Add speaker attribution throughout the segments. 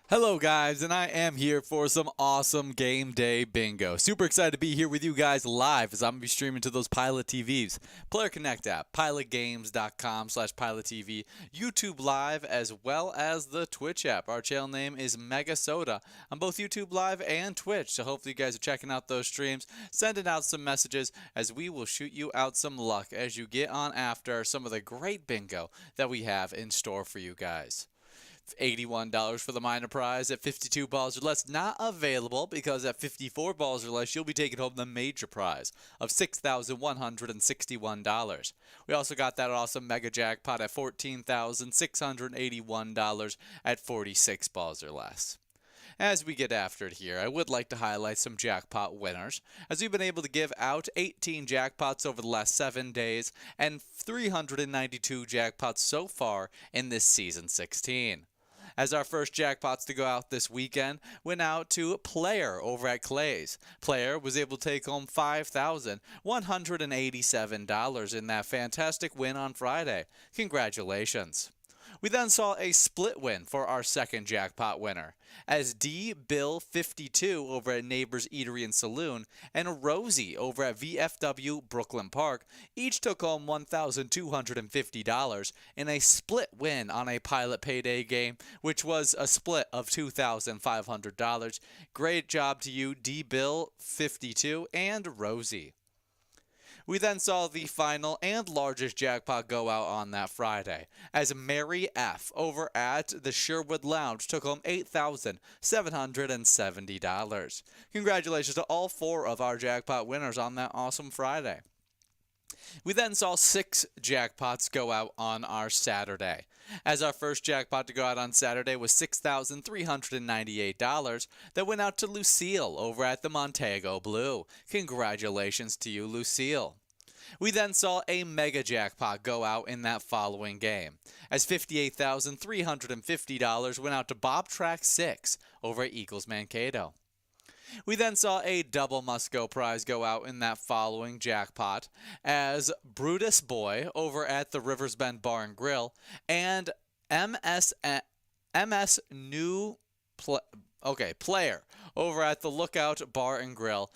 Speaker 1: Hello guys, and I am here for some awesome game day bingo. Super excited to be here with you guys live as I'm going to be streaming to those Pilot TVs. Player Connect app, pilotgames.com/PilotTV, YouTube Live, as well as the Twitch app. Our channel name is MegaSota on both YouTube Live and Twitch, so hopefully you guys are checking out those streams, sending out some messages as we will shoot you out some luck as you get on after some of the great bingo that we have in store for you guys. $81 for the minor prize at 52 balls or less, not available because at 54 balls or less you'll be taking home the major prize of $6,161. We also got that awesome mega jackpot at $14,681 at 46 balls or less. As we get after it here, I would like to highlight some jackpot winners, as we've been able to give out 18 jackpots over the last 7 days and 392 jackpots so far in this season 16. As our first jackpots to go out this weekend went out to Player over at Clay's. Player was able to take home $5,187 in that fantastic win on Friday. Congratulations. We then saw a split win for our second jackpot winner, as D-Bill52 over at Neighbors Eatery and Saloon and Rosie over at VFW Brooklyn Park each took home $1,250 in a split win on a Pilot Payday game, which was a split of $2,500. Great job to you, D-Bill52 and Rosie. We then saw the final and largest jackpot go out on that Friday, as Mary F. over at the Sherwood Lounge took home $8,770. Congratulations to all 4 of our jackpot winners on that awesome Friday. We then saw 6 jackpots go out on our Saturday, as our first jackpot to go out on Saturday was $6,398 that went out to Lucille over at the Montego Blue. Congratulations to you, Lucille. We then saw a mega jackpot go out in that following game, as $58,350 went out to Bob Track 6 over at Eagles Mankato. We then saw a double must-go prize go out in that following jackpot as Brutus Boy over at the Rivers Bend Bar and Grill and MS New Player over at the Lookout Bar and Grill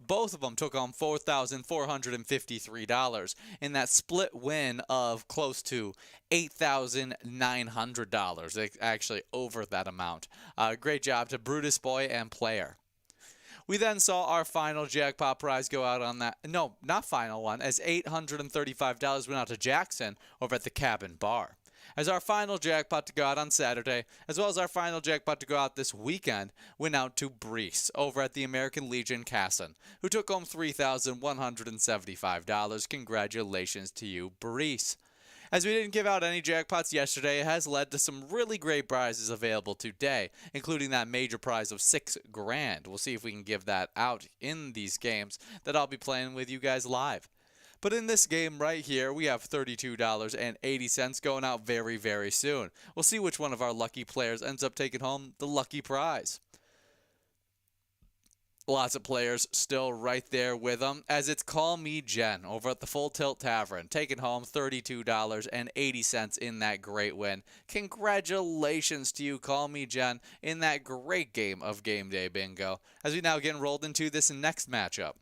Speaker 1: both of them took home $4,453 in that split win of close to $8,900. Actually over that amount. Great job to Brutus Boy and Player. We then saw our final jackpot prize go out on that. No, not final one, as $835 went out to Jackson over at the Cabin Bar. As our final jackpot to go out on Saturday, as well as our final jackpot to go out this weekend, went out to Brees over at the American Legion Casson, who took home $3,175. Congratulations to you, Brees. As we didn't give out any jackpots yesterday, it has led to some really great prizes available today, including that major prize of $6 grand. We'll see if we can give that out in these games that I'll be playing with you guys live. But in this game right here, we have $32.80 going out very, very soon. We'll see which one of our lucky players ends up taking home the lucky prize. Lots of players still right there with them, as it's Call Me Jen over at the Full Tilt Tavern, taking home $32.80 in that great win. Congratulations to you, Call Me Jen, in that great game of Game Day Bingo, as we now get enrolled into this next matchup.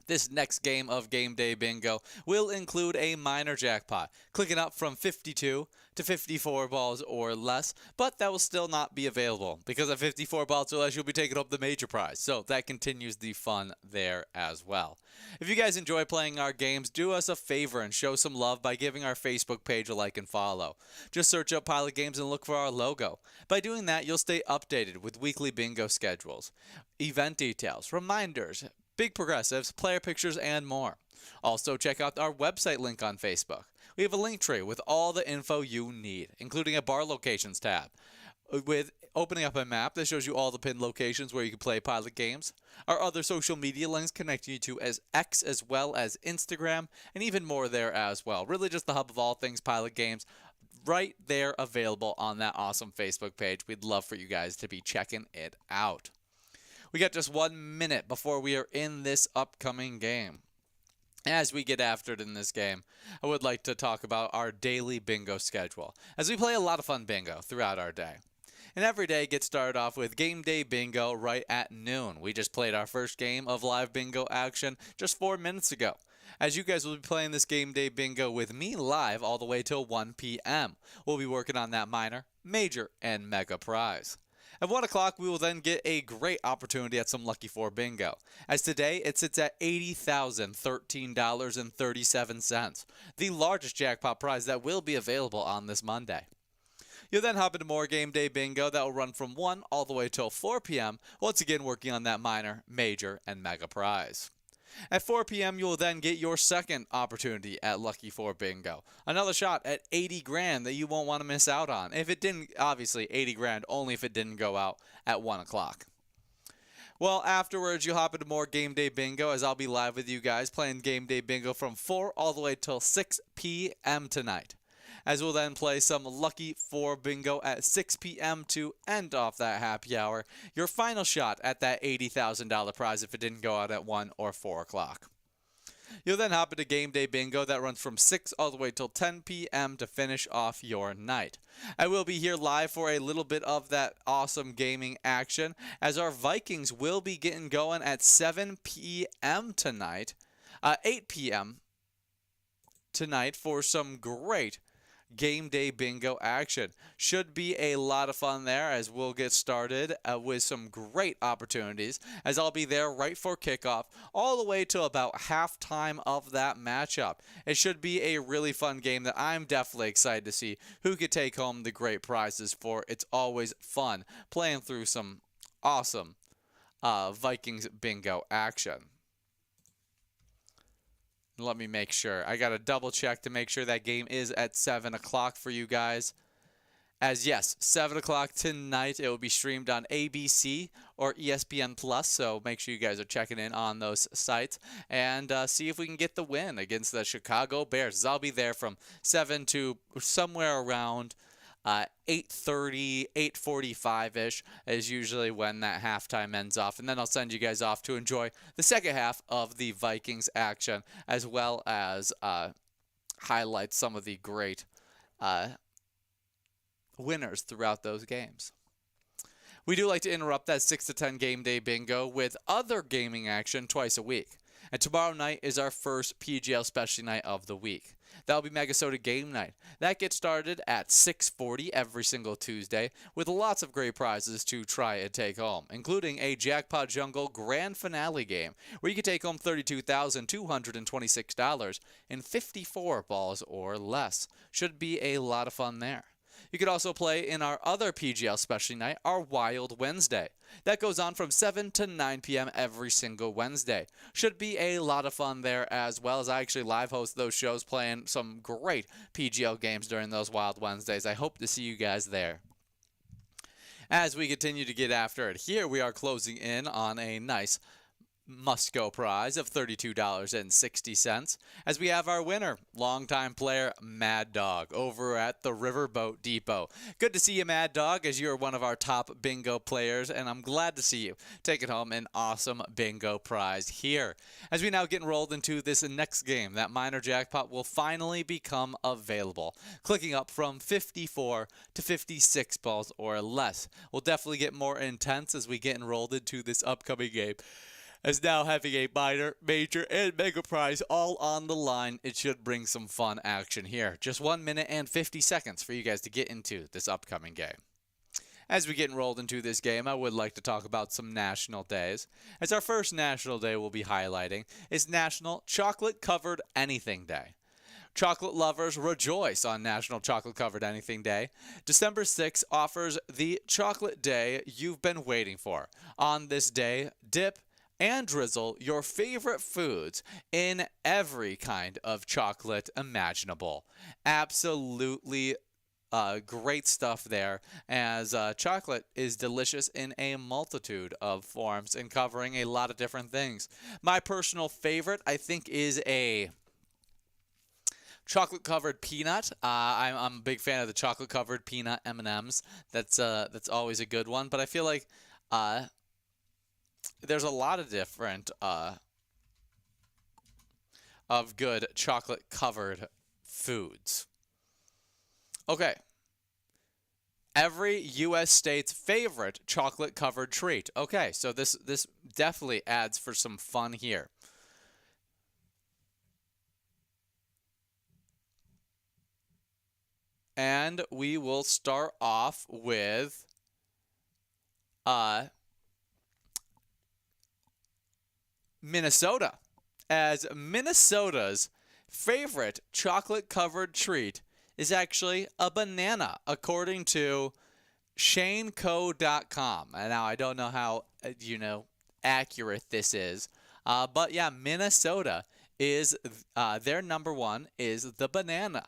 Speaker 1: This next game of Game Day Bingo will include a minor jackpot, clicking up from 52 to 54 balls or less, but that will still not be available because at 54 balls or less, you'll be taking up the major prize. So that continues the fun there as well. If you guys enjoy playing our games, do us a favor and show some love by giving our Facebook page a like and follow. Just search up Pilot Games and look for our logo. By doing that, you'll stay updated with weekly bingo schedules, event details, reminders, big progressives, player pictures, and more. Also, check out our website link on Facebook. We have a link tree with all the info you need, including a bar locations tab, with opening up a map that shows you all the pinned locations where you can play Pilot Games. Our other social media links connect you to X as well as Instagram, and even more there as well. Really just the hub of all things Pilot Games, right there available on that awesome Facebook page. We'd love for you guys to be checking it out. We got just 1 minute before we are in this upcoming game. As we get after it in this game, I would like to talk about our daily bingo schedule, as we play a lot of fun bingo throughout our day. And every day gets started off with Game Day Bingo right at noon. We just played our first game of live bingo action just 4 minutes ago. As you guys will be playing this Game Day Bingo with me live all the way till 1 p.m. We'll be working on that minor, major, and mega prize. At 1 o'clock, we will then get a great opportunity at some Lucky 4 Bingo, as today it sits at $80,013.37, the largest jackpot prize that will be available on this Monday. You'll then hop into more Game Day Bingo that will run from 1 all the way till 4 p.m., once again working on that minor, major, and mega prize. At 4 p.m., you will then get your second opportunity at Lucky 4 Bingo. Another shot at 80 grand that you won't want to miss out on. If it didn't, obviously 80 grand only if it didn't go out at 1 o'clock. Well, afterwards, you'll hop into more Game Day Bingo, as I'll be live with you guys playing Game Day Bingo from 4 all the way till 6 p.m. tonight. As we'll then play some Lucky 4 Bingo at 6 p.m. to end off that happy hour. Your final shot at that $80,000 prize if it didn't go out at 1 or 4 o'clock. You'll then hop into Game Day Bingo that runs from 6 all the way till 10 p.m. to finish off your night. I will be here live for a little bit of that awesome gaming action, as our Vikings will be getting going at 7 p.m. tonight, 8 p.m. tonight for some great Game Day Bingo action. Should be a lot of fun there, as we'll get started with some great opportunities, as I'll be there right for kickoff all the way to about halftime of that matchup. It should be a really fun game that I'm definitely excited to see who could take home the great prizes for. It's always fun playing through some awesome Vikings Bingo action. Let me make sure. I got to double check to make sure that game is at 7 o'clock for you guys. As yes, 7 o'clock tonight. It will be streamed on ABC or ESPN Plus. So make sure you guys are checking in on those sites and see if we can get the win against the Chicago Bears. I'll be there from 7 to somewhere around 8:30, 8:45-ish is usually when that halftime ends off. And then I'll send you guys off to enjoy the second half of the Vikings action, as well as highlight some of the great winners throughout those games. We do like to interrupt that 6 to 10 game day bingo with other gaming action twice a week. And tomorrow night is our first PGL specialty night of the week. That'll be MegaSota Game Night. That gets started at 6:40 every single Tuesday with lots of great prizes to try and take home, including a Jackpot Jungle Grand Finale game where you can take home $32,226 in 54 balls or less. Should be a lot of fun there. You could also play in our other PGL specialty night, our Wild Wednesday. That goes on from 7 to 9 p.m. every single Wednesday. Should be a lot of fun there, as well as I actually live host those shows playing some great PGL games during those Wild Wednesdays. I hope to see you guys there. As we continue to get after it here, we are closing in on a nice must-go prize of $32.60 as we have our winner, longtime player Mad Dog over at the Riverboat Depot. Good to see you, Mad Dog, as you're one of our top bingo players, and I'm glad to see you taking home an awesome bingo prize here. As we now get enrolled into this next game, that minor jackpot will finally become available, clicking up from 54 to 56 balls or less. We'll definitely get more intense as we get enrolled into this upcoming game, as now having a minor, major, and mega prize all on the line. It should bring some fun action here. Just 1 minute and 50 seconds for you guys to get into this upcoming game. As we get enrolled into this game, I would like to talk about some national days. As our first national day we'll be highlighting is National Chocolate Covered Anything Day. Chocolate lovers rejoice on National Chocolate Covered Anything Day. December 6th offers the chocolate day you've been waiting for. On this day, dip and drizzle your favorite foods in every kind of chocolate imaginable. Absolutely great stuff there, as chocolate is delicious in a multitude of forms and covering a lot of different things. My personal favorite, I think, is a chocolate-covered peanut. I'm a big fan of the chocolate-covered peanut M&Ms. That's always a good one, but I feel like there's a lot of different of good chocolate-covered foods. Okay. Every U.S. state's favorite chocolate-covered treat. Okay, so this definitely adds for some fun here. And we will start off with Minnesota, as Minnesota's favorite chocolate-covered treat is actually a banana, according to ShaneCo.com. And now I don't know how, accurate this is, but yeah, Minnesota is, their number one is the banana.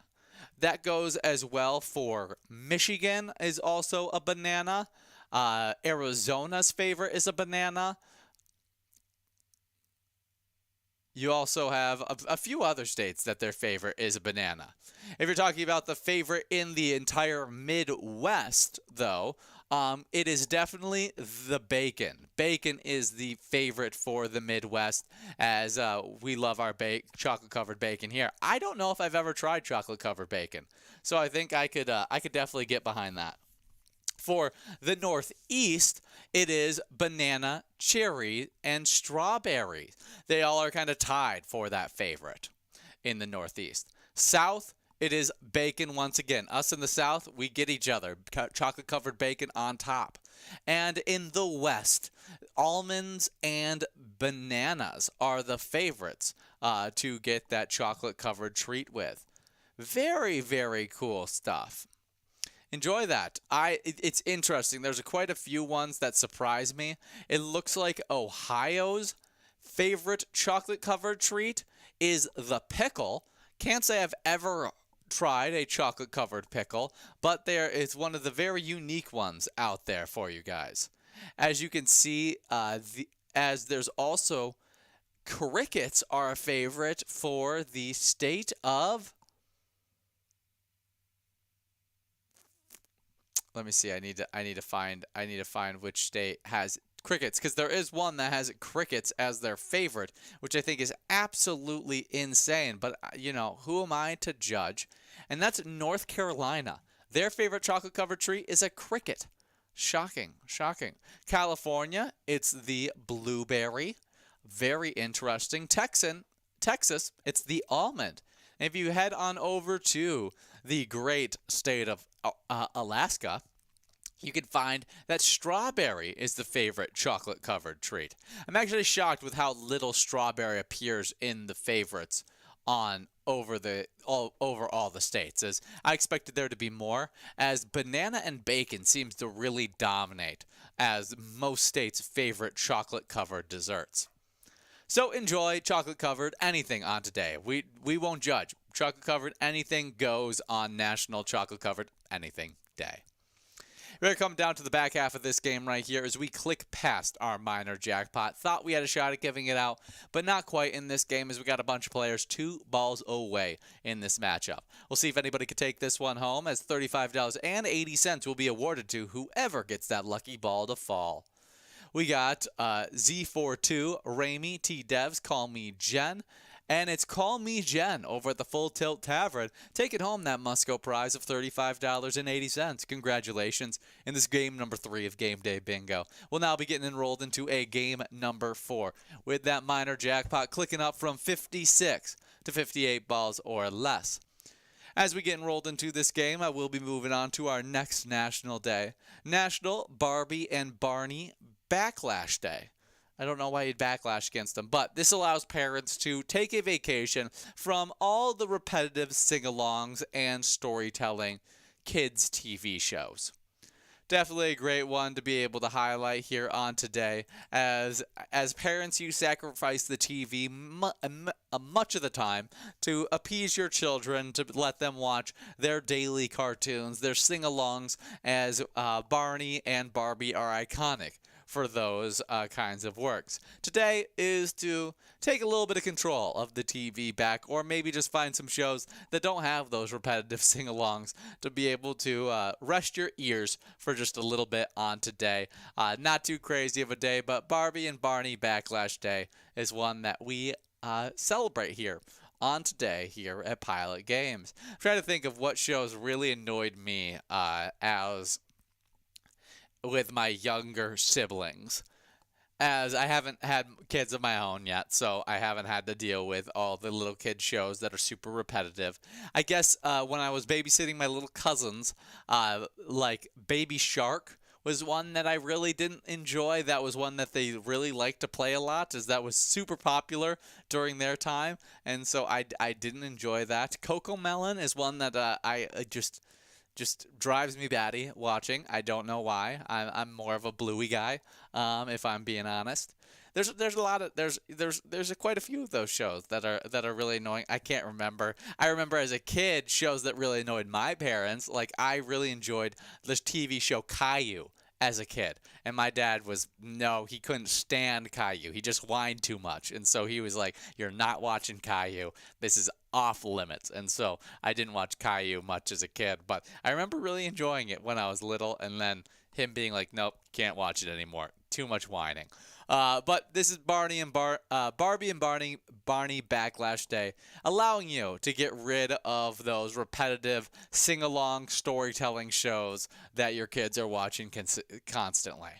Speaker 1: That goes as well for Michigan is also a banana. Arizona's favorite is a banana. You also have a few other states that their favorite is a banana. If you're talking about the favorite in the entire Midwest, though, it is definitely the bacon. Bacon is the favorite for the Midwest, as we love our chocolate-covered bacon here. I don't know if I've ever tried chocolate-covered bacon, so I think I could definitely get behind that. For the Northeast, it is banana, cherry, and strawberry. They all are kind of tied for that favorite in the Northeast. South, it is bacon once again. Us in the South, we get each other. Chocolate-covered bacon on top. And in the West, almonds and bananas are the favorites to get that chocolate-covered treat with. Very, very cool stuff. Enjoy that. It's interesting. There's quite a few ones that surprise me. It looks like Ohio's favorite chocolate-covered treat is the pickle. Can't say I've ever tried a chocolate-covered pickle, but there is one of the very unique ones out there for you guys. As you can see, as there's also crickets are a favorite for the state of Let me see. I need to find which state has crickets, because there is one that has crickets as their favorite, which I think is absolutely insane. But who am I to judge? And that's North Carolina. Their favorite chocolate covered treat is a cricket. Shocking, shocking. California, it's the blueberry. Very interesting. Texas, it's the almond. And if you head on over to the great state of Alaska, you can find that strawberry is the favorite chocolate-covered treat. I'm actually shocked with how little strawberry appears in the favorites over all the states, as I expected there to be more, as banana and bacon seems to really dominate as most states' favorite chocolate-covered desserts. So enjoy chocolate-covered anything on today. We won't judge. Chocolate-covered anything goes on National Chocolate-Covered Anything Day. We're going to come down to the back half of this game right here as we click past our minor jackpot. Thought we had a shot at giving it out, but not quite in this game, as we got a bunch of players 2 balls away in this matchup. We'll see if anybody can take this one home, as $35.80 will be awarded to whoever gets that lucky ball to fall. We got Z42, Ramey, T-Devs, Call Me Jen, and it's Call Me Jen over at the Full Tilt Tavern, taking home that Musco prize of $35.80. Congratulations in this game number 3 of Game Day Bingo. We'll now be getting enrolled into a game number 4, with that minor jackpot clicking up from 56 to 58 balls or less. As we get enrolled into this game, I will be moving on to our next National Day. National Barbie and Barney Backlash Day. I don't know why you'd backlash against them, but this allows parents to take a vacation from all the repetitive sing-alongs and storytelling kids' TV shows. Definitely a great one to be able to highlight here on today. As parents, you sacrifice the TV much of the time to appease your children, to let them watch their daily cartoons, their sing-alongs, as Barney and Barbie are iconic for those kinds of works. Today is to take a little bit of control of the TV back, or maybe just find some shows that don't have those repetitive sing-alongs to be able to rest your ears for just a little bit on today. Not too crazy of a day, but Barbie and Barney Backlash Day is one that we celebrate here on today here at Pilot Games. I'm trying to think of what shows really annoyed me with my younger siblings, as I haven't had kids of my own yet, so I haven't had to deal with all the little kid shows that are super repetitive. I guess when I was babysitting my little cousins, like Baby Shark was one that I really didn't enjoy. That was one that they really liked to play a lot, as that was super popular during their time, and so I didn't enjoy that. Coco Melon is one that I just drives me batty watching. I don't know why. I'm more of a Bluey guy, if I'm being honest. There's a lot of there's quite a few of those shows that are really annoying. I can't remember. I remember as a kid shows that really annoyed my parents. Like, I really enjoyed this TV show Caillou as a kid, and my dad he couldn't stand Caillou. He just whined too much, and so he was like, "You're not watching Caillou. This is off limits." And so I didn't watch Caillou much as a kid, but I remember really enjoying it when I was little, and then him being like, "Nope, can't watch it anymore. Too much whining." But this is Barbie and Barney Backlash Day, allowing you to get rid of those repetitive sing-along storytelling shows that your kids are watching constantly.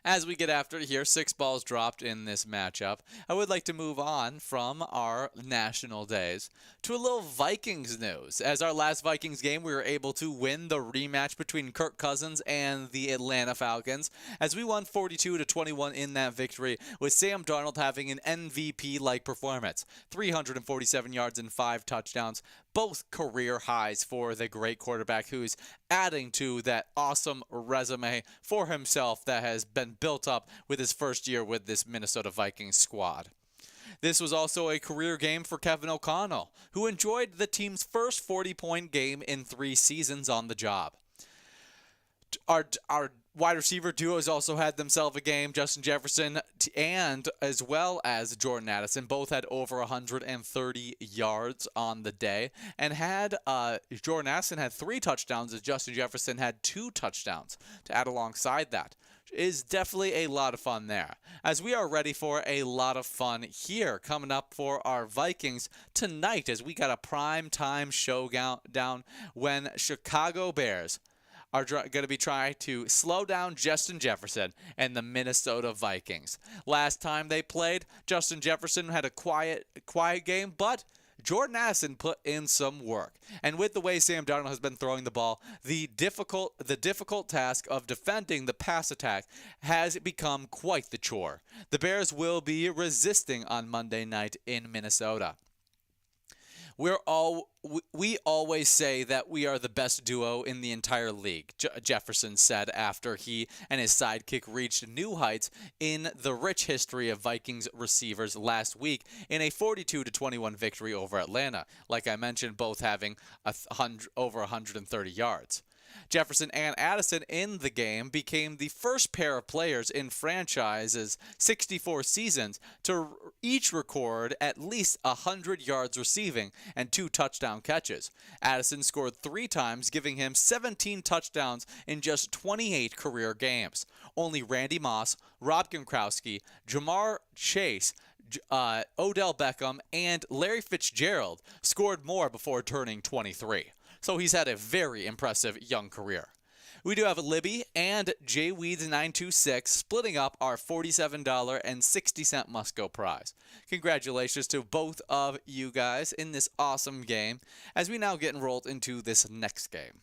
Speaker 1: As we get after it here, 6 balls dropped in this matchup. I would like to move on from our national days to a little Vikings news. As our last Vikings game, we were able to win the rematch between Kirk Cousins and the Atlanta Falcons, as we won 42-21 in that victory, with Sam Darnold having an MVP-like performance. 347 yards and 5 touchdowns, both career highs for the great quarterback, who's adding to that awesome resume for himself that has been built up with his first year with this Minnesota Vikings squad. This was also a career game for Kevin O'Connell, who enjoyed the team's first 40-point game in 3 seasons on the job. Our Wide receiver duos also had themselves a game. Justin Jefferson and as well as Jordan Addison both had over 130 yards on the day, and had Jordan Addison had 3 touchdowns as Justin Jefferson had 2 touchdowns to add alongside that. Is definitely a lot of fun there, as we are ready for a lot of fun here coming up for our Vikings tonight, as we got a prime time showdown when Chicago Bears are going to be trying to slow down Justin Jefferson and the Minnesota Vikings. Last time they played, Justin Jefferson had a quiet game, but Jordan Addison put in some work. And with the way Sam Darnold has been throwing the ball, the difficult task of defending the pass attack has become quite the chore. The Bears will be resisting on Monday night in Minnesota. We always say that we are the best duo in the entire league, Jefferson said after he and his sidekick reached new heights in the rich history of Vikings receivers last week in a 42-21 victory over Atlanta. Like I mentioned, both having over 130 yards. Jefferson and Addison in the game became the first pair of players in franchise's 64 seasons to each record at least 100 yards receiving and 2 touchdown catches. Addison scored 3 times, giving him 17 touchdowns in just 28 career games. Only Randy Moss, Rob Gronkowski, Jamar Chase, Odell Beckham, and Larry Fitzgerald scored more before turning 23. So he's had a very impressive young career. We do have Libby and JWeeds926 splitting up our $47.60 Musco prize. Congratulations to both of you guys in this awesome game, as we now get enrolled into this next game.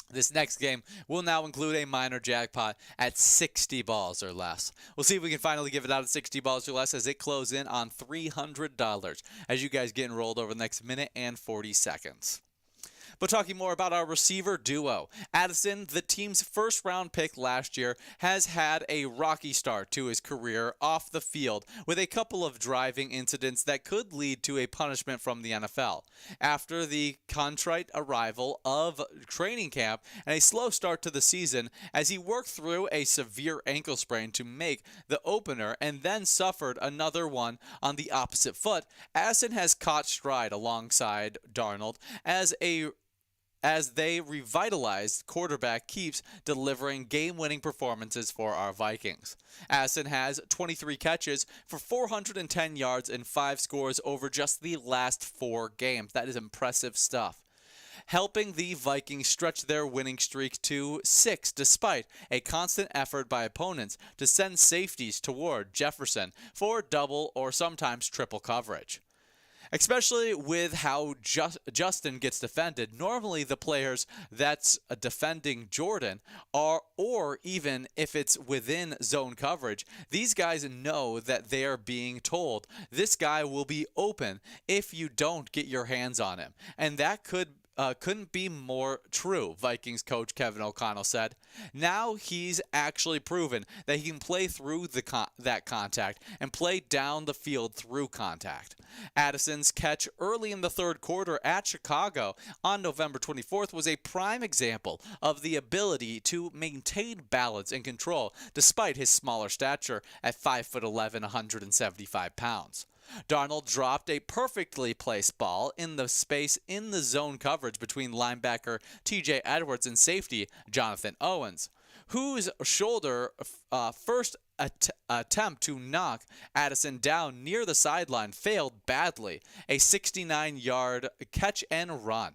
Speaker 1: This next game will now include a minor jackpot at 60 balls or less. We'll see if we can finally give it out at 60 balls or less as it closes in on $300 as you guys get enrolled over the next minute and 40 seconds. But talking more about our receiver duo, Addison, the team's first-round pick last year, has had a rocky start to his career off the field with a couple of driving incidents that could lead to a punishment from the NFL. After the contrite arrival of training camp and a slow start to the season, as he worked through a severe ankle sprain to make the opener and then suffered another one on the opposite foot, Addison has caught stride alongside Darnold as they revitalized quarterback keeps delivering game-winning performances for our Vikings. Addison has 23 catches for 410 yards and 5 scores over just the last 4 games. That is impressive stuff, helping the Vikings stretch their winning streak to 6 despite a constant effort by opponents to send safeties toward Jefferson for double or sometimes triple coverage. Especially with how Justin gets defended, normally the players that's defending Jordan are, or even if it's within zone coverage, these guys know that they are being told this guy will be open if you don't get your hands on him. And that couldn't be more true, Vikings coach Kevin O'Connell said. Now he's actually proven that he can play through that contact and play down the field through contact. Addison's catch early in the third quarter at Chicago on November 24th was a prime example of the ability to maintain balance and control despite his smaller stature at 5'11", 175 pounds. Darnold dropped a perfectly placed ball in the space in the zone coverage between linebacker TJ Edwards and safety Jonathan Owens, whose shoulder first attempt to knock Addison down near the sideline failed badly, a 69-yard catch and run.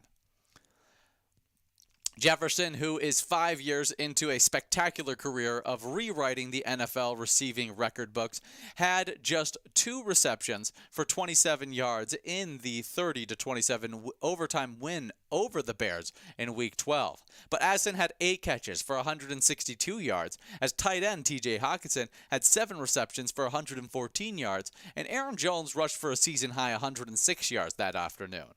Speaker 1: Jefferson, who is 5 years into a spectacular career of rewriting the NFL receiving record books, had just 2 receptions for 27 yards in the 30-27 overtime win over the Bears in Week 12. But Addison had 8 catches for 162 yards, as tight end T.J. Hockenson had 7 receptions for 114 yards, and Aaron Jones rushed for a season-high 106 yards that afternoon.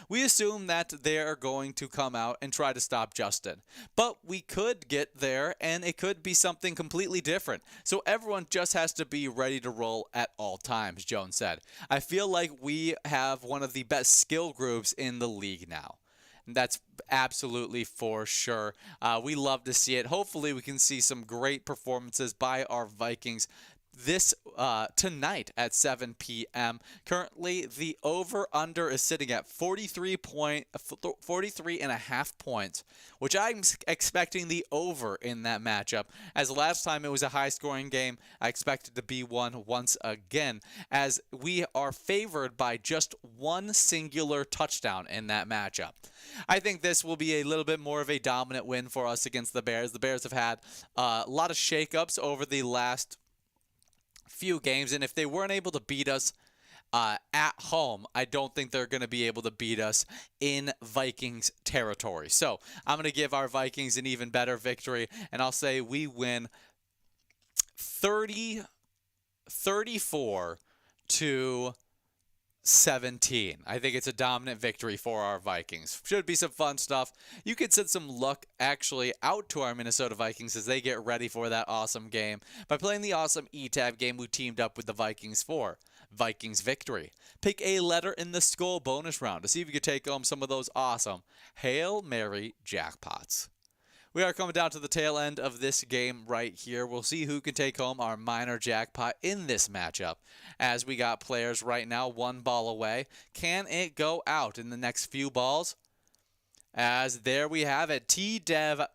Speaker 1: We assume that they're going to come out and try to stop Justin. But we could get there, and it could be something completely different. So everyone just has to be ready to roll at all times, Jones said. I feel like we have one of the best skill groups in the league now. That's absolutely for sure. We love to see it. Hopefully, we can see some great performances by our Vikings this tonight at 7 p.m. Currently, the over-under is sitting at 43 and a half points, which I'm expecting the over in that matchup. As last time it was a high-scoring game, I expect it to be one once again, as we are favored by just one singular touchdown in that matchup. I think this will be a little bit more of a dominant win for us against the Bears. The Bears have had a lot of shakeups over the last few games, and if they weren't able to beat us at home, I don't think they're going to be able to beat us in Vikings territory. So I'm going to give our Vikings an even better victory, and I'll say we win 34 to 17. I think it's a dominant victory for our Vikings. Should be some fun stuff. You could send some luck actually out to our Minnesota Vikings as they get ready for that awesome game by playing the awesome E-Tab game we teamed up with the Vikings for. Vikings victory. Pick a letter in the Skull bonus round to see if you can take home some of those awesome Hail Mary jackpots. We are coming down to the tail end of this game right here. We'll see who can take home our minor jackpot in this matchup. As we got players right now, one ball away. Can it go out in the next few balls? As there we have it, T-Dev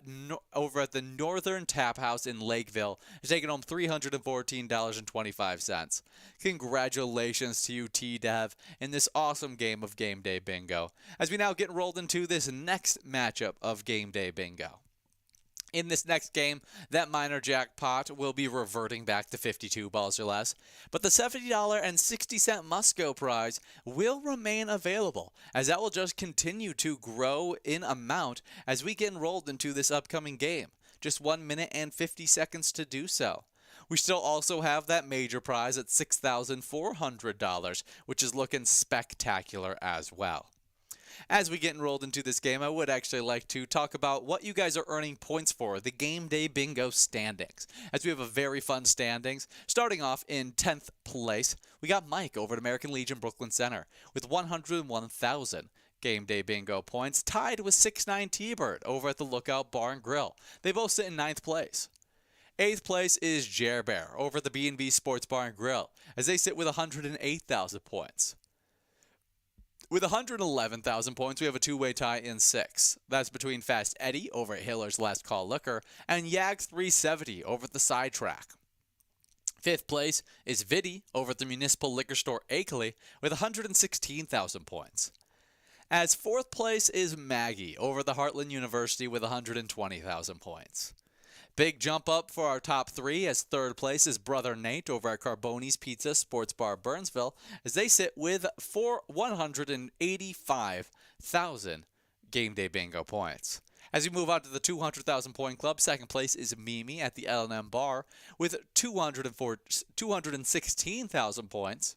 Speaker 1: over at the Northern Tap House in Lakeville is taking home $314.25. Congratulations to you, T-Dev, in this awesome game of Game Day Bingo. As we now get rolled into this next matchup of Game Day Bingo. In this next game, that minor jackpot will be reverting back to 52 balls or less, but the $70.60 Musco prize will remain available, as that will just continue to grow in amount as we get enrolled into this upcoming game. Just 1 minute and 50 seconds to do so. We still also have that major prize at $6,400, which is looking spectacular as well. As we get enrolled into this game, I would actually like to talk about what you guys are earning points for, the Game Day Bingo standings. As we have a very fun standings. Starting off in 10th place, we got Mike over at American Legion Brooklyn Center with 101,000 Game Day Bingo points, tied with 6'9" T-Bird over at the Lookout Bar and Grill. They both sit in 9th place. 8th place is Jer Bear over at the B&B Sports Bar and Grill, as they sit with 108,000 points. With 111,000 points, we have a two-way tie in 6th. That's between Fast Eddie over at Hiller's Last Call Liquor and Yag370 over at the Sidetrack. 5th place is Viddy over at the Municipal Liquor Store Akeley with 116,000 points. As 4th place is Maggie over at the Heartland University with 120,000 points. Big jump up for our top 3 as 3rd place is Brother Nate over at Carboni's Pizza Sports Bar Burnsville as they sit with 185,000 Game Day Bingo points. As we move on to the 200,000 point club, 2nd place is Mimi at the L&M Bar with 216,000 points.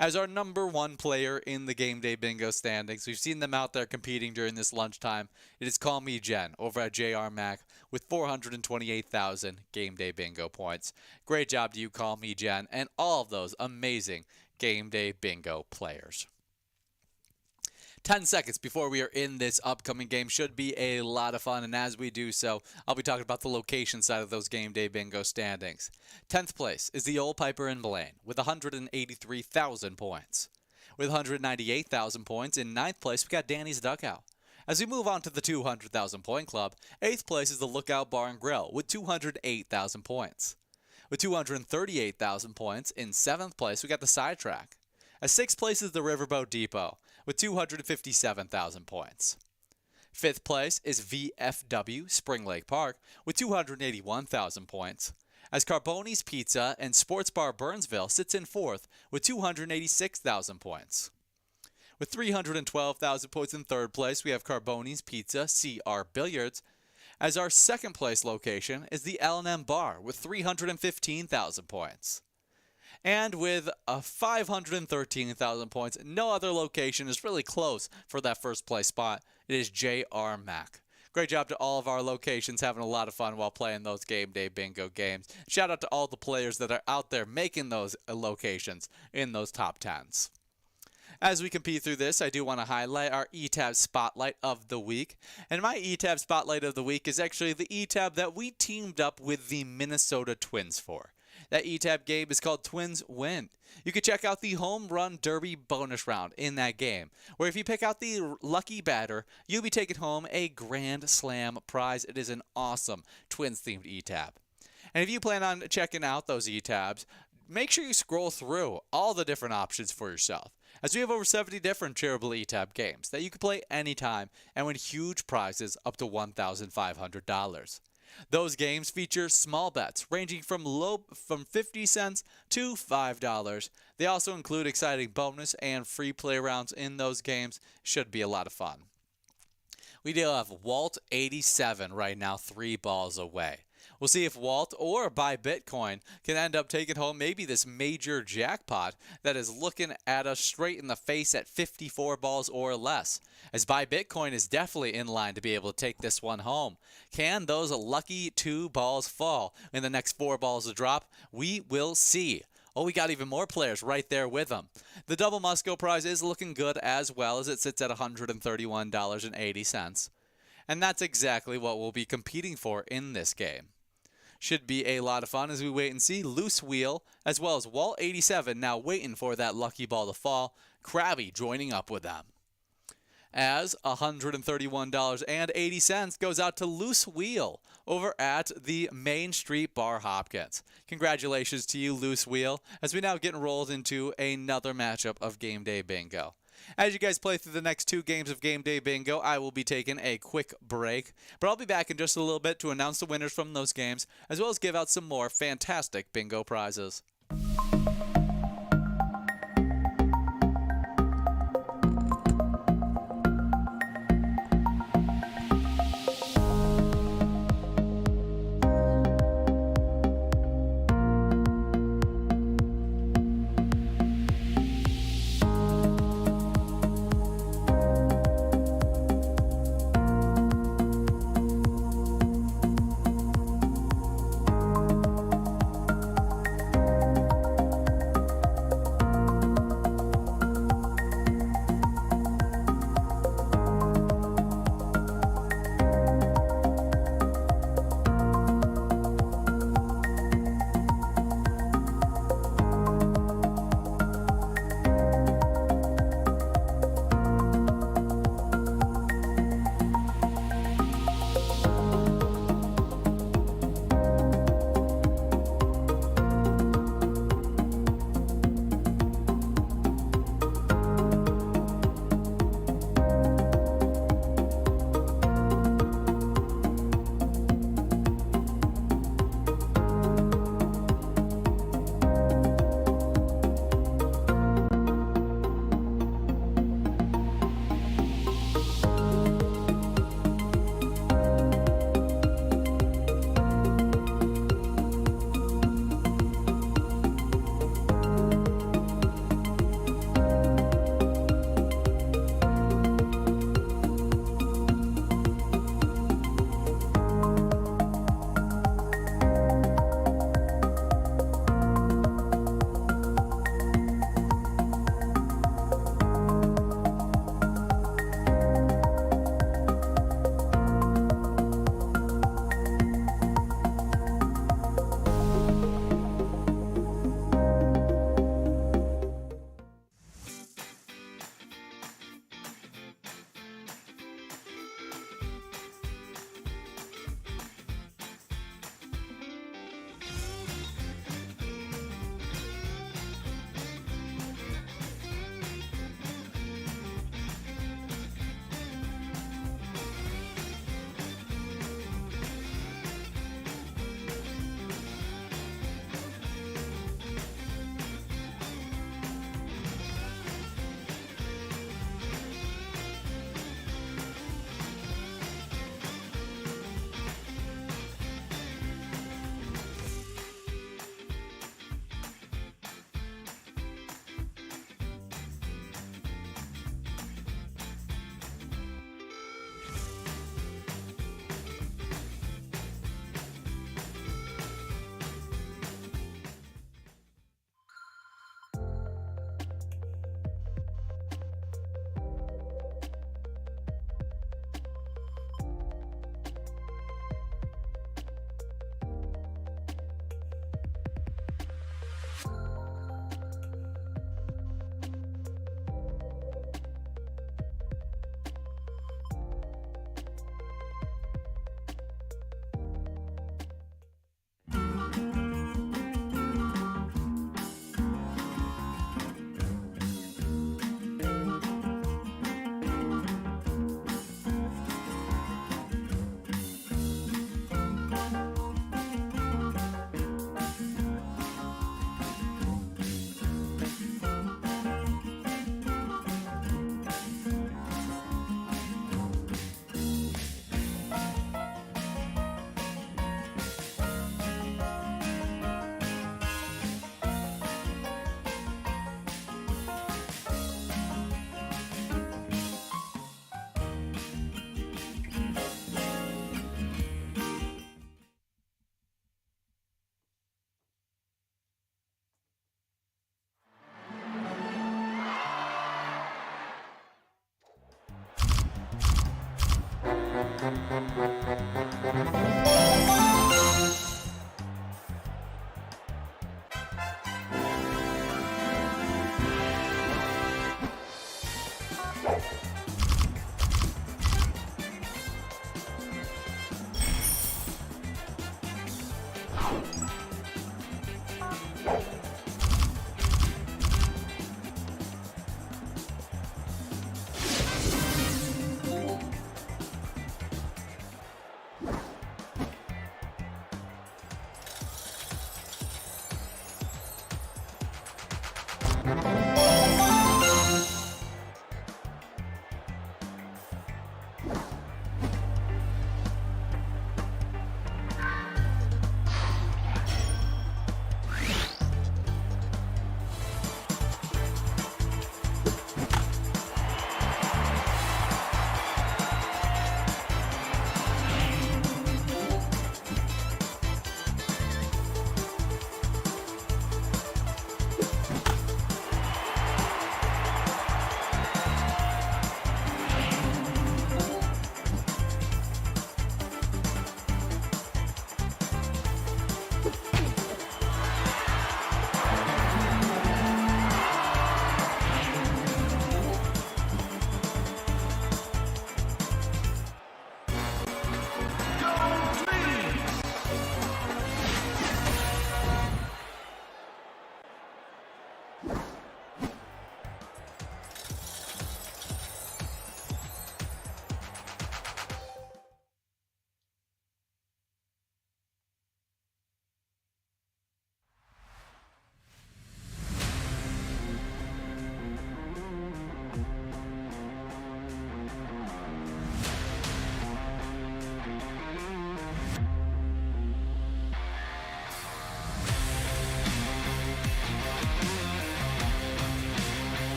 Speaker 1: As our number 1 player in the Game Day Bingo standings, we've seen them out there competing during this lunchtime. It is Call Me Jen over at JR Mac with 428,000 Game Day Bingo points. Great job to you, Call Me Jen, and all of those amazing Game Day Bingo players. 10 seconds before we are in this upcoming game should be a lot of fun, and as we do so, I'll be talking about the location side of those Game Day Bingo standings. 10th place is the Old Piper in Blaine with 183,000 points. With 198,000 points, in 9th place, we got Danny's Dugout. As we move on to the 200,000 point club, 8th place is the Lookout Bar and Grill with 208,000 points. With 238,000 points, in 7th place, we got the Sidetrack. At 6th place is the Riverboat Depot with 257,000 points. 5th place is VFW Spring Lake Park with 281,000 points. As Carboni's Pizza and Sports Bar Burnsville sits in 4th with 286,000 points. With 312,000 points in 3rd place, we have Carboni's Pizza CR Billiards. As our 2nd place location is the L&M Bar with 315,000 points. And with 513,000 points, no other location is really close for that 1st place spot. It is JR Mac. Great job to all of our locations, having a lot of fun while playing those Game Day Bingo games. Shout out to all the players that are out there making those locations in those top 10s. As we compete through this, I do want to highlight our eTab Spotlight of the Week. And my eTab Spotlight of the Week is actually the eTab that we teamed up with the Minnesota Twins for. That eTab game is called Twins Win. You can check out the Home Run Derby bonus round in that game, where if you pick out the lucky batter, you'll be taking home a Grand Slam prize. It is an awesome Twins-themed eTab. And if you plan on checking out those eTabs, make sure you scroll through all the different options for yourself, as we have over 70 different Charitable eTab games that you can play anytime and win huge prizes up to $1,500. Those games feature small bets ranging from 50 cents to $5. They also include exciting bonus and free play rounds in those games. Should be a lot of fun. We do have Walt 87 right now, 3 balls away. We'll see if Walt or Buy Bitcoin can end up taking home maybe this major jackpot that is looking at us straight in the face at 54 balls or less, as Buy Bitcoin is definitely in line to be able to take this one home. Can those lucky 2 balls fall in the next 4 balls to drop? We will see. Oh, we got even more players right there with them. The Double Musco prize is looking good as well, as it sits at $131.80. And that's exactly what we'll be competing for in this game. Should be a lot of fun as we wait and see. Loose Wheel, as well as Walt 87 now waiting for that lucky ball to fall. Krabby joining up with them. As $131.80 goes out to Loose Wheel over at the Main Street Bar Hopkins. Congratulations to you, Loose Wheel, as we now get enrolled into another matchup of Game Day Bingo. As you guys play through the next 2 games of Game Day Bingo, I will be taking a quick break, but I'll be back in just a little bit to announce the winners from those games, as well as give out some more fantastic bingo prizes.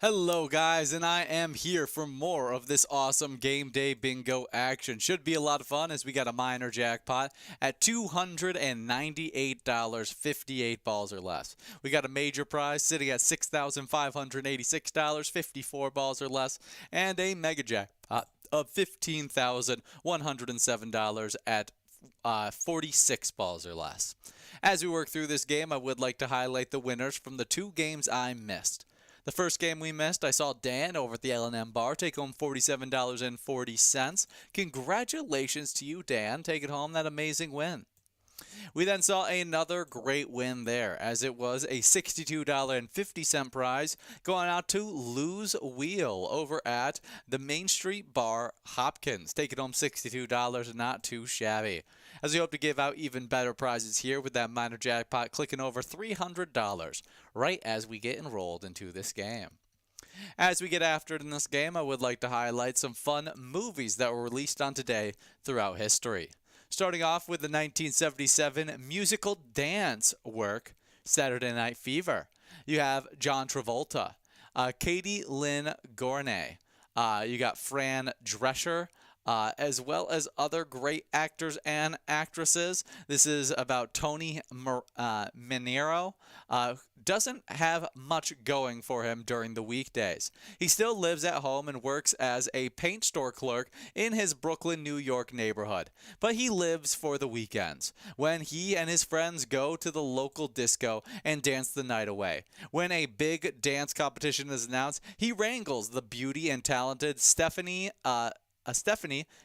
Speaker 1: Hello, guys, and I am here for more of this awesome game day bingo action. Should be a lot of fun as we got a minor jackpot at $298, 58 balls or less. We got a major prize sitting at $6,586, 54 balls or less, and a mega jackpot of $15,107 at 46 balls or less. As we work through this game, I would like to highlight the winners from the two games I missed. The first game we missed, I saw Dan over at the L&M bar take home $47.40. Congratulations to you, Dan, taking home that amazing win. We then saw another great win there, as it was a $62.50 prize going out to Lou's Wheel over at the Main Street Bar Hopkins, taking home $62, not too shabby. As we hope to give out even better prizes here with that minor jackpot clicking over $300 right as we get enrolled into this game. As we get after it in this game, I would like to highlight some fun movies that were released on today throughout history. Starting off with the 1977 musical dance work, Saturday Night Fever. You have John Travolta, Katie Lynn Gorney, you got Fran Drescher, as well as other great actors and actresses. This is about Tony Manero. Doesn't have much going for him during the weekdays. He still lives at home and works as a paint store clerk in his Brooklyn, New York neighborhood. But he lives for the weekends, when he and his friends go to the local disco and dance the night away. When a big dance competition is announced, he wrangles the beauty and talented Stephanie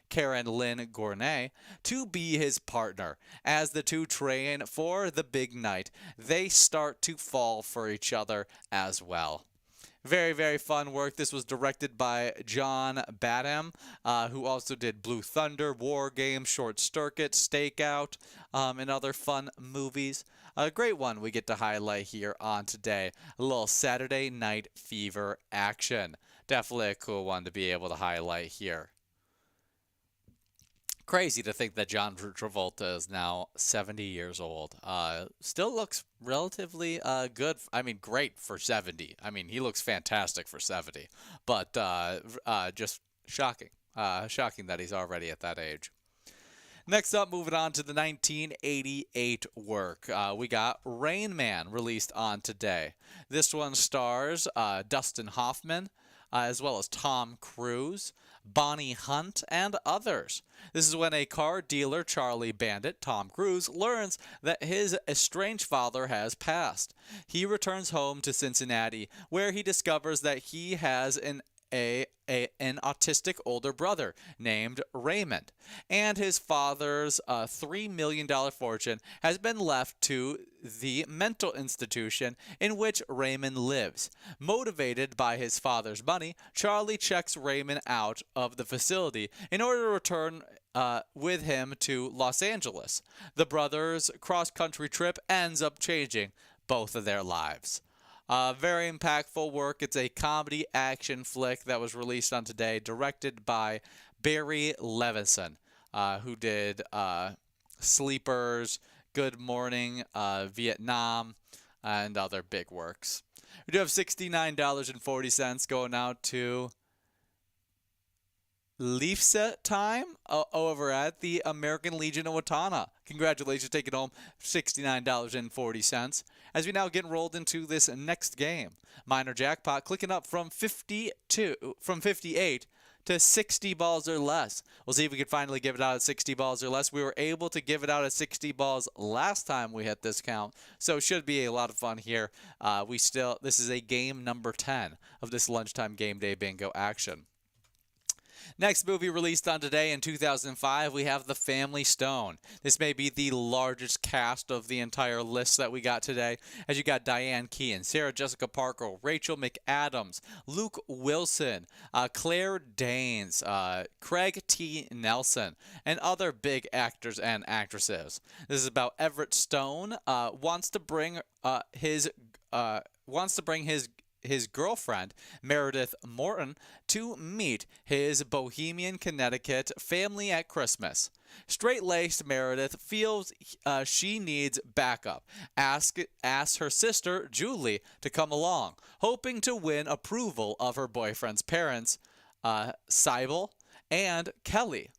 Speaker 1: Karen Lynn Gournay to be his partner. As the two train for the big night, they start to fall for each other as well. Very, very fun work. This was directed by John Badham, who also did Blue Thunder, War Games, Short Circuit, Stakeout, and other fun movies. A great one we get to highlight here on today. A little Saturday Night Fever action. Definitely a cool one to be able to highlight here. Crazy to think that John Travolta is now 70 years old. Still looks relatively good. I mean, great for 70. I mean, he looks fantastic for 70. But just shocking. Shocking that he's already at that age. Next up, moving on to the 1988 work. We got Rain Man released on today. This one stars Dustin Hoffman, as well as Tom Cruise, Bonnie Hunt, and others. This is when a car dealer, Charlie Bandit, Tom Cruise, learns that his estranged father has passed. He returns home to Cincinnati, where he discovers that he has an autistic older brother named Raymond, and his father's $3 million fortune has been left to the mental institution in which Raymond lives. Motivated by his father's money, Charlie checks Raymond out of the facility in order to return with him to Los Angeles. The brothers' cross-country trip ends up changing both of their lives. Very impactful work. It's a comedy action flick that was released on today, directed by Barry Levinson, who did Sleepers, Good Morning, Vietnam, and other big works. We do have $69.40 going out to Leafset Time over at the American Legion of Watana. Congratulations, taking home $69.40. As we now get enrolled into this next game, minor jackpot clicking up from 58 to 60 balls or less. We'll see if we can finally give it out at 60 balls or less. We were able to give it out at 60 balls last time we hit this count, so it should be a lot of fun here. This is a game number 10 of this lunchtime game day bingo action. Next movie released on today in 2005, we have The Family Stone. This may be the largest cast of the entire list that we got today, as you got Diane Keaton, Sarah Jessica Parker, Rachel McAdams, Luke Wilson, Claire Danes, Craig T. Nelson, and other big actors and actresses. This is about Everett Stone wants to bring his his girlfriend, Meredith Morton, to meet his Bohemian, Connecticut family at Christmas. Straight-laced Meredith feels she needs backup. Asks her sister, Julie, to come along, hoping to win approval of her boyfriend's parents, Sybil and Kelly,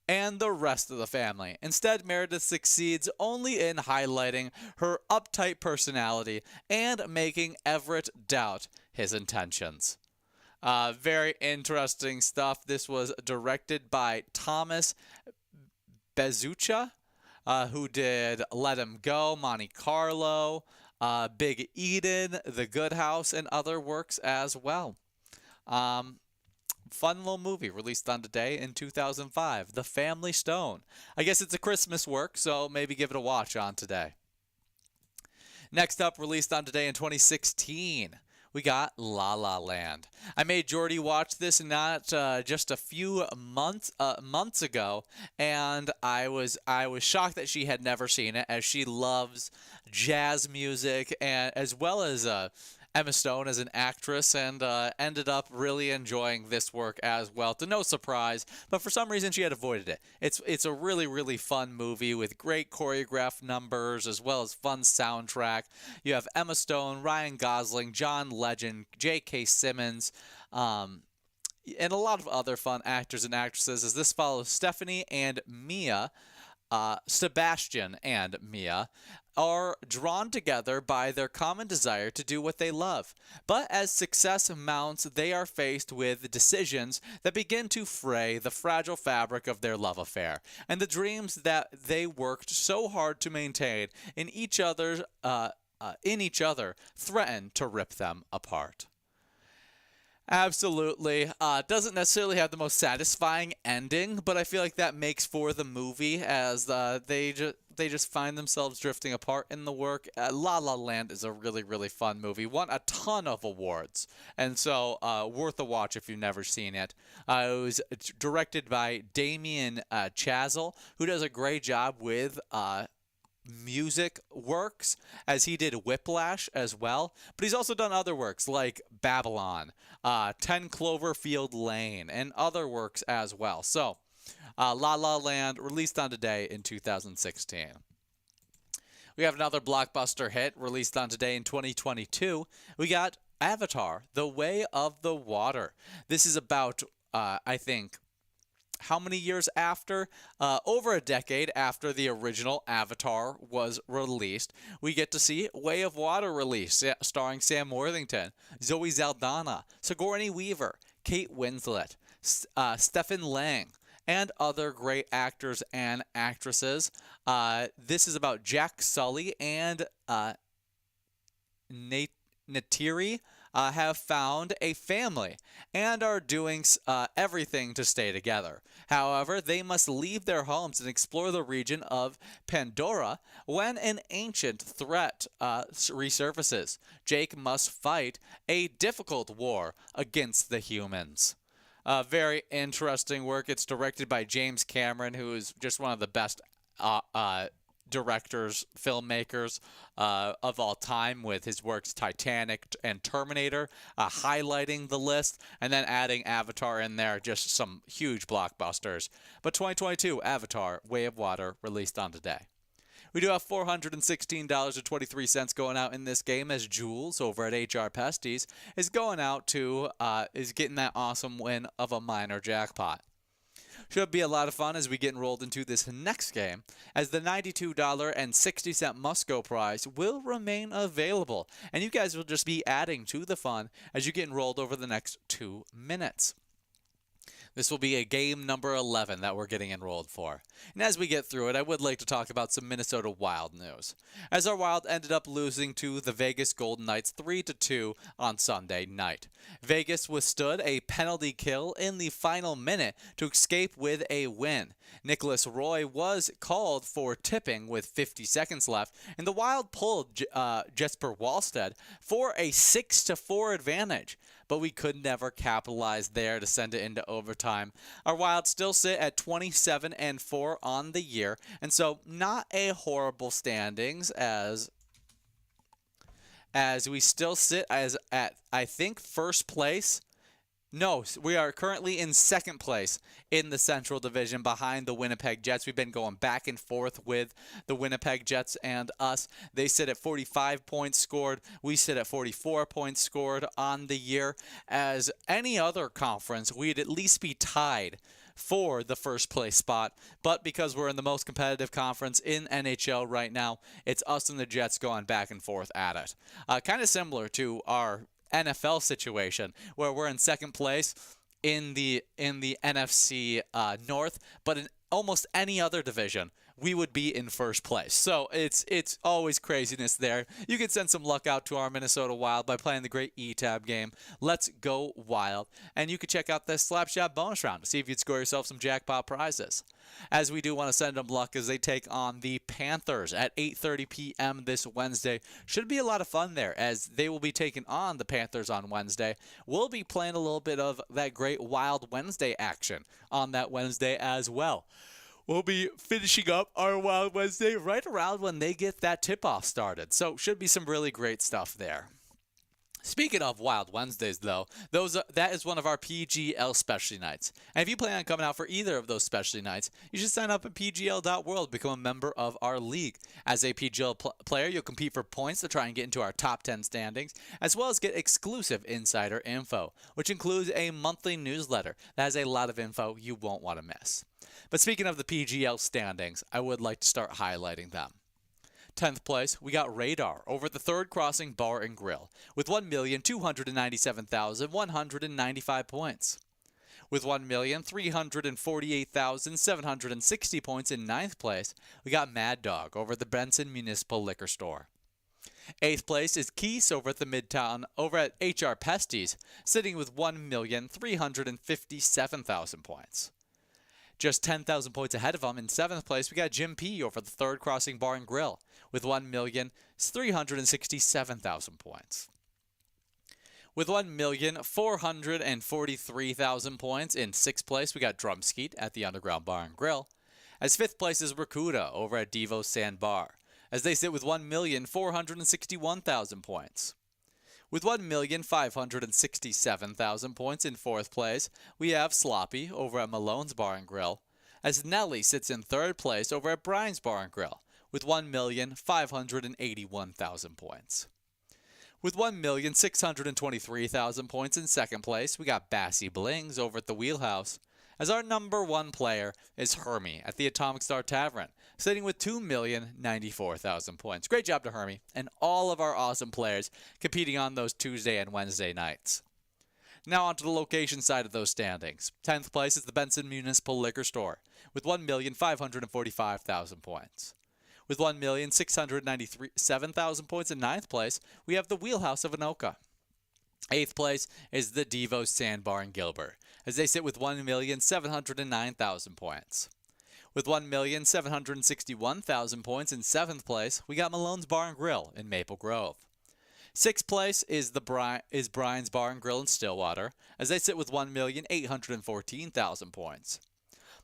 Speaker 1: and the rest of the family. Instead, Meredith succeeds only in highlighting her uptight personality and making Everett doubt his intentions. Very interesting stuff. This was directed by Thomas Bezucha, who did Let Him Go, Monte Carlo, Big Eden, The Good House, and other works as well. Fun little movie released on today in 2005, The Family Stone. I guess it's a Christmas work, so maybe give it a watch on today. Next up, released on today in 2016, we got La La Land. I made Jordy watch this not just a few months ago, and I was shocked that she had never seen it, as she loves jazz music and as well as Emma Stone as an actress, and ended up really enjoying this work as well, to no surprise. But for some reason, she had avoided it. It's a really, really fun movie with great choreographed numbers as well as fun soundtrack. You have Emma Stone, Ryan Gosling, John Legend, J.K. Simmons, and a lot of other fun actors and actresses, as this follows Stephanie and Mia. Sebastian and Mia are drawn together by their common desire to do what they love. But as success mounts, they are faced with decisions that begin to fray the fragile fabric of their love affair, and the dreams that they worked so hard to maintain in each other threaten to rip them apart. Absolutely. Doesn't necessarily have the most satisfying ending, but I feel like that makes for the movie, as they just find themselves drifting apart in the work. La La Land is a really, really fun movie. Won a ton of awards, and so worth a watch if you've never seen it. It was directed by Damien Chazelle, who does a great job with music works, as he did Whiplash as well, but he's also done other works like Babylon, 10 Cloverfield Lane, and other works as well. So La La Land, released on today in 2016. We have another blockbuster hit released on today in 2022. We got Avatar, The Way of the Water. This is about, I think, how many years after? Over a decade after the original Avatar was released, we get to see Way of Water release, starring Sam Worthington, Zoe Saldana, Sigourney Weaver, Kate Winslet, Stephen Lang, and other great actors and actresses. This is about Jack Sully and Neytiri have found a family and are doing everything to stay together. However, they must leave their homes and explore the region of Pandora when an ancient threat resurfaces. Jake must fight a difficult war against the humans. Very interesting work. It's directed by James Cameron, who is just one of the best directors, filmmakers of all time, with his works Titanic and Terminator highlighting the list, and then adding Avatar in there, just some huge blockbusters. But 2022, Avatar, Way of Water, released on today. We do have $416.23 going out in this game, as Jules over at HR Pesties is going out to, is getting that awesome win of a minor jackpot. Should be a lot of fun as we get enrolled into this next game, as the $92.60 Musco prize will remain available, and you guys will just be adding to the fun as you get enrolled over the next 2 minutes. This will be a game number 11 that we're getting enrolled for. And as we get through it, I would like to talk about some Minnesota Wild news, as our Wild ended up losing to the Vegas Golden Knights 3-2 on Sunday night. Vegas withstood a penalty kill in the final minute to escape with a win. Nicholas Roy was called for tipping with 50 seconds left, and the Wild pulled Jesper Wallstedt for a 6-4 advantage. But we could never capitalize there to send it into overtime. Our Wild still sit at 27-4 on the year, and so not a horrible standings, as as we still sit as at, I think, first place. No, we are currently in second place in the Central Division behind the Winnipeg Jets. We've been going back and forth with the Winnipeg Jets and us. They sit at 45 points scored. We sit at 44 points scored on the year. As any other conference, we'd at least be tied for the first place spot, but because we're in the most competitive conference in NHL right now, it's us and the Jets going back and forth at it. Kind of similar to our NFL situation where we're in second place in the NFC North, but in almost any other division we would be in first place. So it's always craziness there. You can send some luck out to our Minnesota Wild by playing the great E-Tab game. Let's go Wild. And you can check out this Slapshot bonus round to see if you'd score yourself some jackpot prizes. As we do want to send them luck as they take on the Panthers at 8:30 p.m. this Wednesday. Should be a lot of fun there as they will be taking on the Panthers on Wednesday. We'll be playing a little bit of that great Wild Wednesday action on that Wednesday as well. We'll be finishing up our Wild Wednesday right around when they get that tip-off started. So should be some really great stuff there. Speaking of Wild Wednesdays, though, that is one of our PGL specialty nights. And if you plan on coming out for either of those specialty nights, you should sign up at pgl.world, become a member of our league. As a PGL player, you'll compete for points to try and get into our top 10 standings, as well as get exclusive insider info, which includes a monthly newsletter that has a lot of info you won't want to miss. But speaking of the PGL standings, I would like to start highlighting them. 10th place, we got Radar over at the Third Crossing Bar and Grill with 1,297,195 points. With 1,348,760 points in 9th place, we got Mad Dog over at the Benson Municipal Liquor Store. 8th place is Keese over at the Midtown, over at HR Pesties, sitting with 1,357,000 points. Just 10,000 points ahead of them in 7th place, we got Jim P over the Third Crossing Bar and Grill with 1,367,000 points. With 1,443,000 points in 6th place, we got Drumskeet at the Underground Bar and Grill. As 5th place is Rakuda over at Devo Sandbar, as they sit with 1,461,000 points. With 1,567,000 points in 4th place, we have Sloppy over at Malone's Bar and Grill, as Nelly sits in 3rd place over at Brian's Bar and Grill with 1,581,000 points. With 1,623,000 points in 2nd place, we got Bassy Blings over at the Wheelhouse, as our number 1 player is Hermie at the Atomic Star Tavern, sitting with 2,094,000 points. Great job to Hermie and all of our awesome players competing on those Tuesday and Wednesday nights. Now onto the location side of those standings. 10th place is the Benson Municipal Liquor Store with 1,545,000 points. With 1,697,000 points in 9th place, we have the Wheelhouse of Anoka. 8th place is the Devo Sandbar in Gilbert, as they sit with 1,709,000 points. With 1,761,000 points in 7th place, we got Malone's Bar and Grill in Maple Grove. 6th place is Brian's Bar and Grill in Stillwater, as they sit with 1,814,000 points.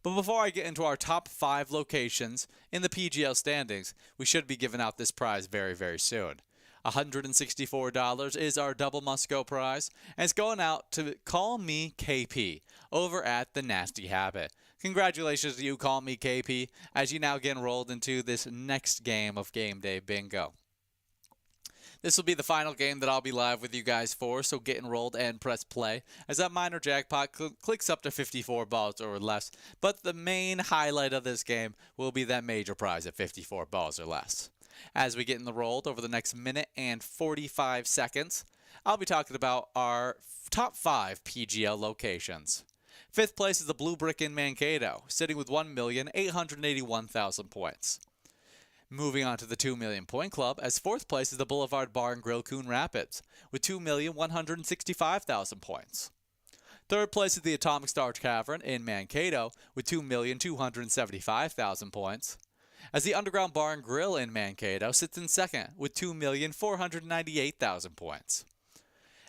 Speaker 1: But before I get into our top 5 locations in the PGL standings, we should be giving out this prize very, very soon. $164 is our Double Must Go prize, and it's going out to Call Me KP over at the Nasty Habit. Congratulations to you, Call Me KP, as you now get enrolled into this next game of Game Day Bingo. This will be the final game that I'll be live with you guys for, so get enrolled and press play, as that minor jackpot clicks up to 54 balls or less, but the main highlight of this game will be that major prize at 54 balls or less. As we get enrolled over the next minute and 45 seconds, I'll be talking about our top 5 PGL locations. 5th place is the Blue Brick in Mankato, sitting with 1,881,000 points. Moving on to the 2 Million Point Club, as 4th place is the Boulevard Bar and Grill Coon Rapids, with 2,165,000 points. 3rd place is the Atomic Star Tavern in Mankato, with 2,275,000 points. As the Underground Bar and Grill in Mankato sits in 2nd, with 2,498,000 points.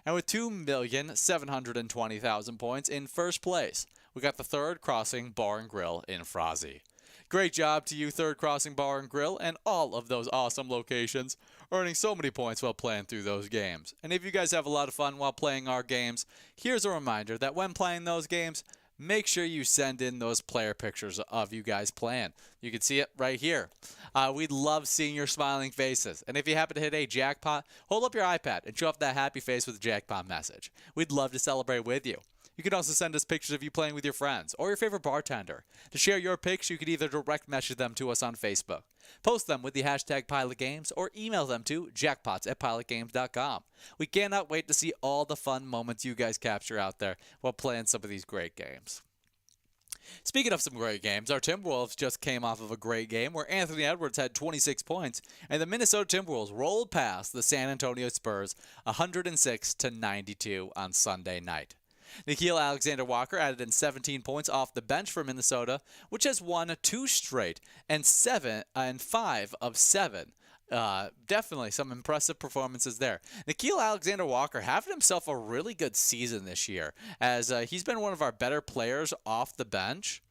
Speaker 1: And with 2,720,000 points in 1st place, we got the Third Crossing Bar and Grill in Frazee. Great job to you, Third Crossing Bar and Grill, and all of those awesome locations, earning so many points while playing through those games. And if you guys have a lot of fun while playing our games, here's a reminder that when playing those games, make sure you send in those player pictures of you guys playing. You can see it right here. We'd love seeing your smiling faces. And if you happen to hit a jackpot, hold up your iPad and show off that happy face with a jackpot message. We'd love to celebrate with you. You can also send us pictures of you playing with your friends or your favorite bartender. To share your pics, you can either direct message them to us on Facebook, post them with the hashtag PilotGames, or email them to jackpots@pilotgames.com. We cannot wait to see all the fun moments you guys capture out there while playing some of these great games. Speaking of some great games, our Timberwolves just came off of a great game where Anthony Edwards had 26 points, and the Minnesota Timberwolves rolled past the San Antonio Spurs 106-92 on Sunday night. Nickeil Alexander-Walker added in 17 points off the bench for Minnesota, which has won 2 straight and 5 of 7. Definitely some impressive performances there. Nickeil Alexander-Walker having himself a really good season this year, as he's been one of our better players off the bench.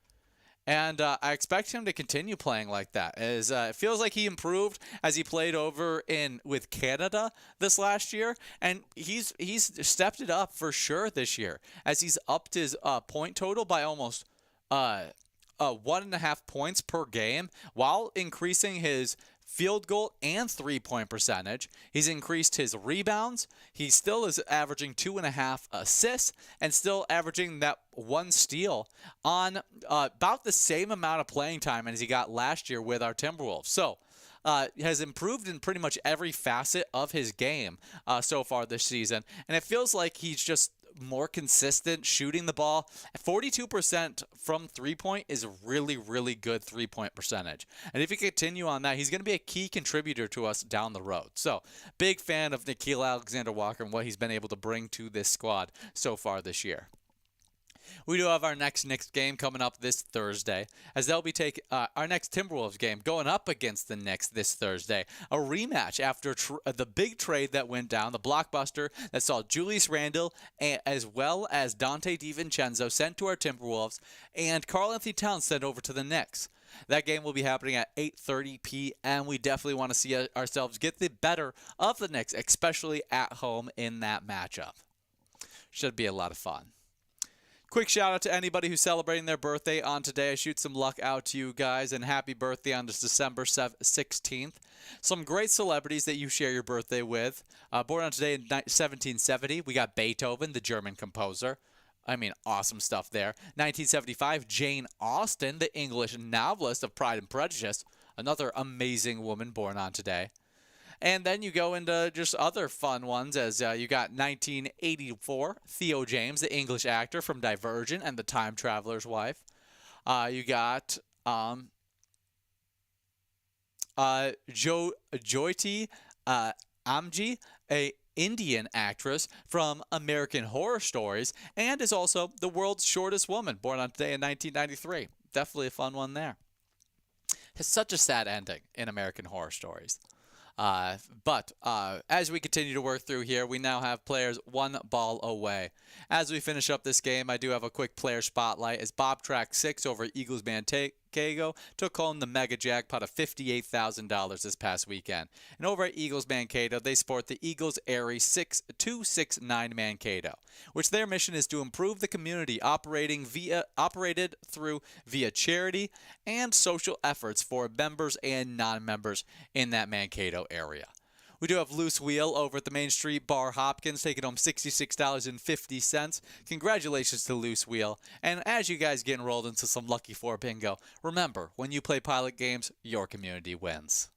Speaker 1: And I expect him to continue playing like that. As it feels like he improved as he played over with Canada this last year, and he's stepped it up for sure this year, as he's upped his point total by almost 1.5 points per game, while increasing his field goal and 3-point percentage. He's increased his rebounds. He still is averaging 2.5 assists and still averaging that 1 steal on about the same amount of playing time as he got last year with our Timberwolves. So has improved in pretty much every facet of his game so far this season. And it feels like he's just more consistent shooting the ball. 42% from 3-point is really, really good 3-point percentage. And if you continue on that, he's going to be a key contributor to us down the road. So, big fan of Nickeil Alexander-Walker and what he's been able to bring to this squad so far this year. We do have our next Knicks game coming up this Thursday, as they'll be taking our next Timberwolves game going up against the Knicks this Thursday. A rematch after the big trade that went down, the blockbuster that saw Julius Randle as well as Dante DiVincenzo sent to our Timberwolves and Karl-Anthony Towns sent over to the Knicks. That game will be happening at 8:30 p.m. We definitely want to see ourselves get the better of the Knicks, especially at home in that matchup. Should be a lot of fun. Quick shout out to anybody who's celebrating their birthday on today. I shoot some luck out to you guys, and happy birthday on this December 16th. Some great celebrities that you share your birthday with. Born on today in 1770, we got Beethoven, the German composer. I mean, awesome stuff there. 1975, Jane Austen, the English novelist of Pride and Prejudice. Another amazing woman born on today. And then you go into just other fun ones, as you got 1984, Theo James, the English actor from Divergent and The Time Traveler's Wife. You got Jyoti Amji, a Indian actress from American Horror Stories, and is also the world's shortest woman, born on today in 1993. Definitely a fun one there. It's such a sad ending in American Horror Stories. But as we continue to work through here, we now have players 1 ball away. As we finish up this game, I do have a quick player spotlight as Bob Track 6 over Eagles Mankato took home the mega jackpot of $58,000 this past weekend. And over at Eagles Mankato, they sport the Eagles Airy 6269 Mankato, which their mission is to improve the community operated through via charity and social efforts for members and non-members in that Mankato area. We do have Loose Wheel over at the Main Street Bar Hopkins taking home $66.50. Congratulations to Loose Wheel. And as you guys get enrolled into some Lucky 4 bingo, remember, when you play Pilot Games, your community wins.